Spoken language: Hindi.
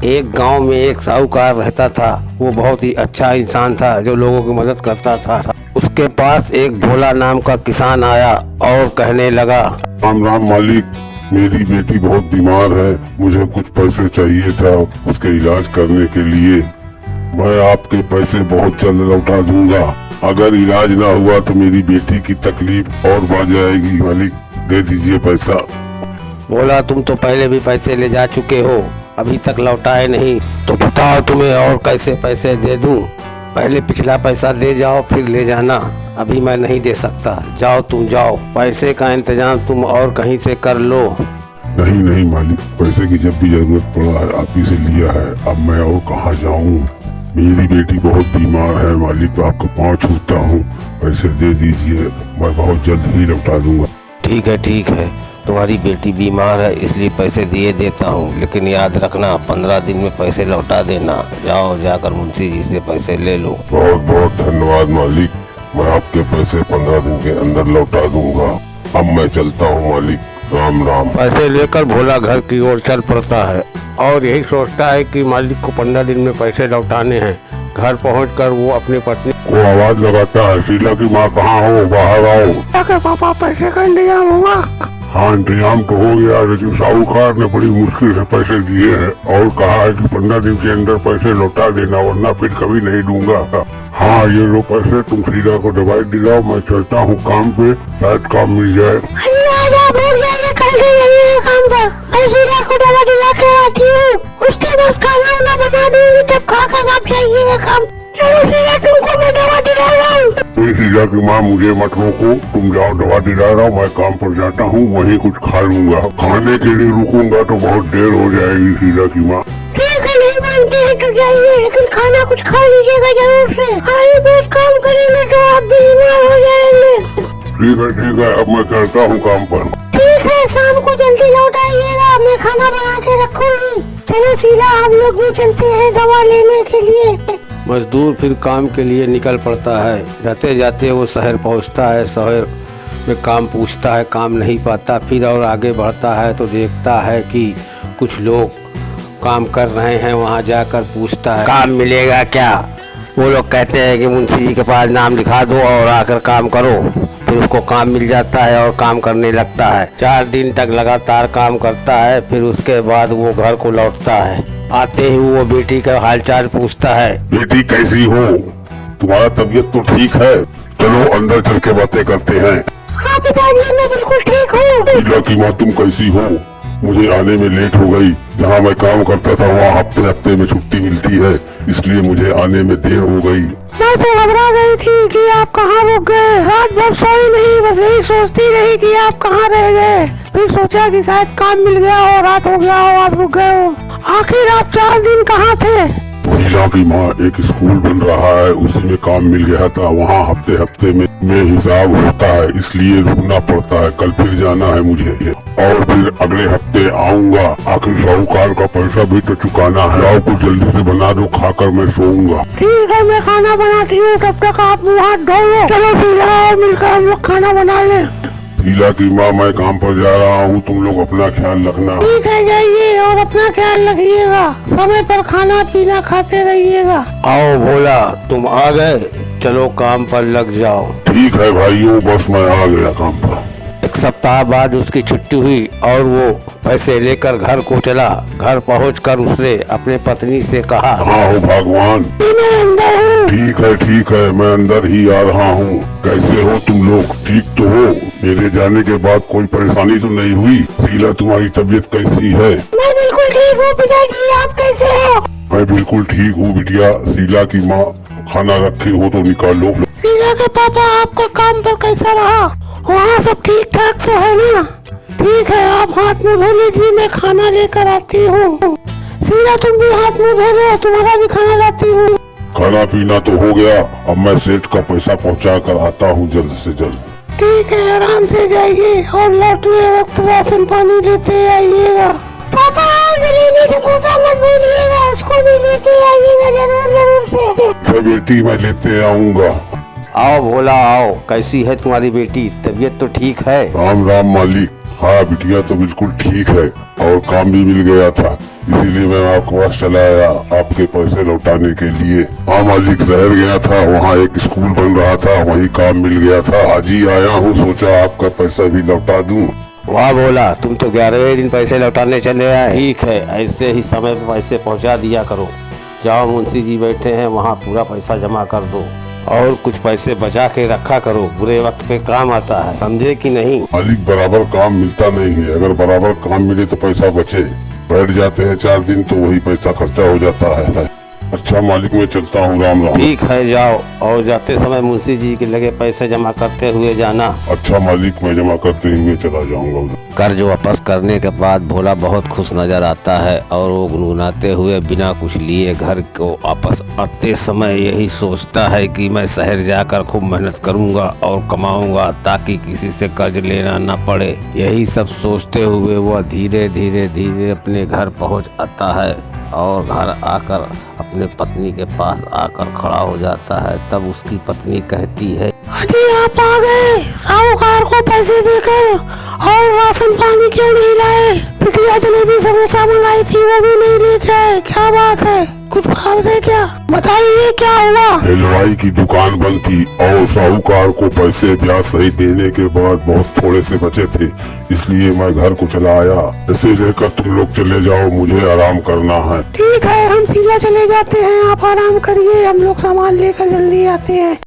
एक गांव में एक साहूकार रहता था। वो बहुत ही अच्छा इंसान था जो लोगों की मदद करता था। उसके पास एक भोला नाम का किसान आया और कहने लगा, राम राम मालिक, मेरी बेटी बहुत बीमार है, मुझे कुछ पैसे चाहिए था उसके इलाज करने के लिए। मैं आपके पैसे बहुत जल्द लौटा दूंगा। अगर इलाज ना हुआ तो मेरी बेटी की तकलीफ और बढ़ जाएगी। मालिक दे दीजिए पैसा। बोला, तुम तो पहले भी पैसे ले जा चुके हो, अभी तक लौटाए नहीं, तो बताओ तुम्हें और कैसे पैसे दे दूं? पहले पिछला पैसा दे जाओ फिर ले जाना, अभी मैं नहीं दे सकता। जाओ तुम जाओ, पैसे का इंतजाम तुम और कहीं से कर लो। नहीं नहीं मालिक, पैसे की जब भी जरूरत पड़ा है आप ही से लिया है, अब मैं और कहाँ जाऊँ? मेरी बेटी बहुत बीमार है मालिक, आपको पाँव छूता हूँ, पैसे दे दीजिए, मैं बहुत जल्द ही लौटा दूंगा। ठीक है, तुम्हारी बेटी बीमार है इसलिए पैसे दिए देता हूँ, लेकिन याद रखना 15 दिन में पैसे लौटा देना। जाओ, जाकर मुंशी जी से पैसे ले लो। बहुत बहुत धन्यवाद मालिक, मैं आपके पैसे 15 दिन के अंदर लौटा दूंगा। अब मैं चलता हूँ मालिक, राम राम। पैसे लेकर भोला घर की ओर चल पड़ता है और यही सोचता है कि मालिक को 15 दिन में पैसे लौटाने हैं। घर पहुंचकर वो अपनी पत्नी को आवाज लगाता है, शीला की माँ कहाँ हो, बाहर आओ। क्या पापा, पैसे का इंतजाम हुआ? हाँ इंतजाम तो हो गया, लेकिन साहूकार ने बड़ी मुश्किल से पैसे दिए हैं और कहा है कि 15 दिन के अंदर पैसे लौटा देना, वरना फिर कभी नहीं दूंगा। हाँ ये लो पैसे, तुम शीला को दवाई दिलाओ, मैं चलता हूँ काम पे, शायद काम मिल जाए। काम पर मैं शीला को दवा दिला के आती हूँ, उसके बाद खाना वाना बना दूंगी, तब खाकर आप जाइएगा काम। चलो शीला, तुमको मैं दवा दिला रहा हूँ। शीला की माँ मुझे मत रोको, तुम जाओ, दवा दिला रहा हूँ, मैं काम पर जाता हूँ, वहीं कुछ खा लूंगा। खाने के लिए रुकूंगा तो बहुत देर हो जाएगी शीला की माँ। ठीक है, नहीं मानते हैं तो जाइए, लेकिन खाना कुछ खा लीजिएगा जरूर से। खाली पेट काम करेंगे तो आप भी बीमार हो जाएंगे। ठीक है, अब मैं करता हूँ काम पर। ठीक है, शाम को जल्दी लौट आइएगा, मैं खाना बना के रखूंगी। चलो शीला, हम लोग भी चलते हैं दवा लेने के लिए। मजदूर फिर काम के लिए निकल पड़ता है। जाते जाते वो शहर पहुंचता है। शहर में काम पूछता है, काम नहीं पाता। फिर और आगे बढ़ता है तो देखता है कि कुछ लोग काम कर रहे हैं। वहां जाकर पूछता है, काम मिलेगा क्या? वो लोग कहते हैं कि मुंशी जी के पास नाम लिखा दो और आकर काम करो। फिर उसको काम मिल जाता है और काम करने लगता है। 4 दिन तक लगातार काम करता है। फिर उसके बाद वो घर को लौटता है। आते ही वो बेटी का हालचाल पूछता है, बेटी कैसी हो, तुम्हारा तबीयत तो ठीक है? चलो अंदर चल के बातें करते हैं। हाँ पिताजी, मैं बिल्कुल ठीक हूँ। शीला की माँ तुम कैसी हो? मुझे आने में लेट हो गई। जहाँ मैं काम करता था वहाँ हफ्ते हफ्ते में छुट्टी मिलती है, इसलिए मुझे आने में देर हो गई। मैं तो घबरा गई थी कि आप कहाँ रुक गए। रात भर सोई नहीं, बस यही सोचती रही कि आप कहाँ रह गए। फिर सोचा कि शायद काम मिल गया हो, रात हो गया हो, आप रुक गए हो। आखिर आप 4 दिन कहाँ थे? शीला की माँ, एक स्कूल बन रहा है, उसी में काम मिल गया था। वहाँ हफ्ते हफ्ते में हिसाब होता है, इसलिए रुकना पड़ता है। कल फिर जाना है मुझे और फिर अगले हफ्ते आऊँगा। आखिर साहूकार का पैसा भी तो चुकाना है। आओ कुछ जल्दी से बना दो, खाकर मैं सोऊंगा। ठीक है, मैं खाना बनाती हूँ, तब तक आप मुँह हाथ धो लो। चलो शीला, और मिलकर हम लोग खाना बना ले। शीला की माँ, मैं काम पर जा रहा हूँ, तुम लोग अपना ख्याल रखना। ठीक है, जाइए और अपना ख्याल रखिएगा। समय पर खाना पीना खाते रहिएगा। आओ भोला, तुम आ गए, चलो काम पर लग जाओ। ठीक है भाइयों, बस मैं आ गया काम पर। 1 सप्ताह बाद उसकी छुट्टी हुई और वो पैसे लेकर घर को चला। घर पहुंचकर उसने अपने पत्नी से कहा, कहाँ हो भगवान? मैं अंदर हूँ। ठीक है, मैं अंदर ही आ रहा हूँ। कैसे हो तुम लोग, ठीक तो हो? मेरे जाने के बाद कोई परेशानी तो नहीं हुई? शीला, तुम्हारी तबीयत कैसी है? मैं बिल्कुल ठीक हूँ पिताजी, आप कैसे हो? मैं बिल्कुल ठीक हूँ बिटिया। शीला की माँ, खाना रखे हो तो निकालो। शीला के पापा, आपका काम पर कैसा रहा? वहाँ सब ठीक ठाक से है ना? ठीक है, आप हाथ मुँह धो लीजिए, मैं खाना लेकर आती हूँ। शीला, तुम भी हाथ मुँह धो लो, तुम्हारा भी खाना लाती हूँ। खाना पीना तो हो गया, अब मैं सेठ का पैसा पहुँचा कर आता हूँ जल्द से जल्द। ठीक है, आराम से जाइए और लौटने वक्त राशन पानी लेते आइएगा। पापा, जलेबी समोसा मत भूलिएगा, उसको भी लेते आइएगा जरूर से। अच्छा बेटी, मैं लेते आऊँगा। आओ भोला आओ, कैसी है तुम्हारी बेटी? तबीयत तो ठीक है? राम राम मालिक। हाँ बिटिया तो बिल्कुल ठीक है और काम भी मिल गया था, इसीलिए मैं आपके पास चला आया आपके पैसे लौटाने के लिए। हाँ मालिक, शहर गया था, वहाँ एक स्कूल बन रहा था, वहीं काम मिल गया था। आज ही आया हूँ, सोचा आपका पैसा भी लौटा दूँ। वाह बोला, तुम तो 11वें दिन पैसे लौटाने चले आए। ठीक है, ऐसे ही समय पे पैसे पहुंचा दिया करो। जाओ, मुंशी जी बैठे हैं, वहाँ पूरा पैसा जमा कर दो और कुछ पैसे बचा के रखा करो, बुरे वक्त पे काम आता है, समझे कि नहीं? मालिक, बराबर काम मिलता नहीं है। अगर बराबर काम मिले तो पैसा बचे, बैठ जाते हैं 4 दिन तो वही पैसा खर्चा हो जाता है। अच्छा मालिक, मैं चलता हूँ, राम राम। ठीक है, जाओ, और जाते समय मुंशी जी के लगे पैसे जमा करते हुए जाना। अच्छा मालिक, मैं जमा करते हुए चला जाऊंगा उधर। कर्ज वापस करने के बाद भोला बहुत खुश नजर आता है और वो गुनगुनाते हुए बिना कुछ लिए घर को वापस आते समय यही सोचता है कि मैं शहर जाकर खूब मेहनत करूंगा और कमाऊंगा ताकि किसी से कर्ज लेना न पड़े। यही सब सोचते हुए वह धीरे धीरे अपने घर पहुंच आता है और घर आकर अपने पत्नी के पास आकर खड़ा हो जाता है। तब उसकी पत्नी कहती है, अजी आप आ गए, साहूकार को पैसे देकर, और राशन पानी क्यों नहीं लाए? बिटिया जलेबी समोसा मंगाई थी, वो भी नहीं लेके आए, क्या बात है? कुछ बात है क्या? बताइए क्या हुआ? हलवाई की दुकान बंद थी और साहूकार को पैसे ब्याज सहित देने के बाद बहुत थोड़े से बचे थे, इसलिए मैं घर को चला आया। इसे लेकर तुम लोग चले जाओ, मुझे आराम करना है। ठीक है, हम सीधा चले जाते हैं, आप आराम करिए, हम लोग सामान लेकर जल्दी आते हैं।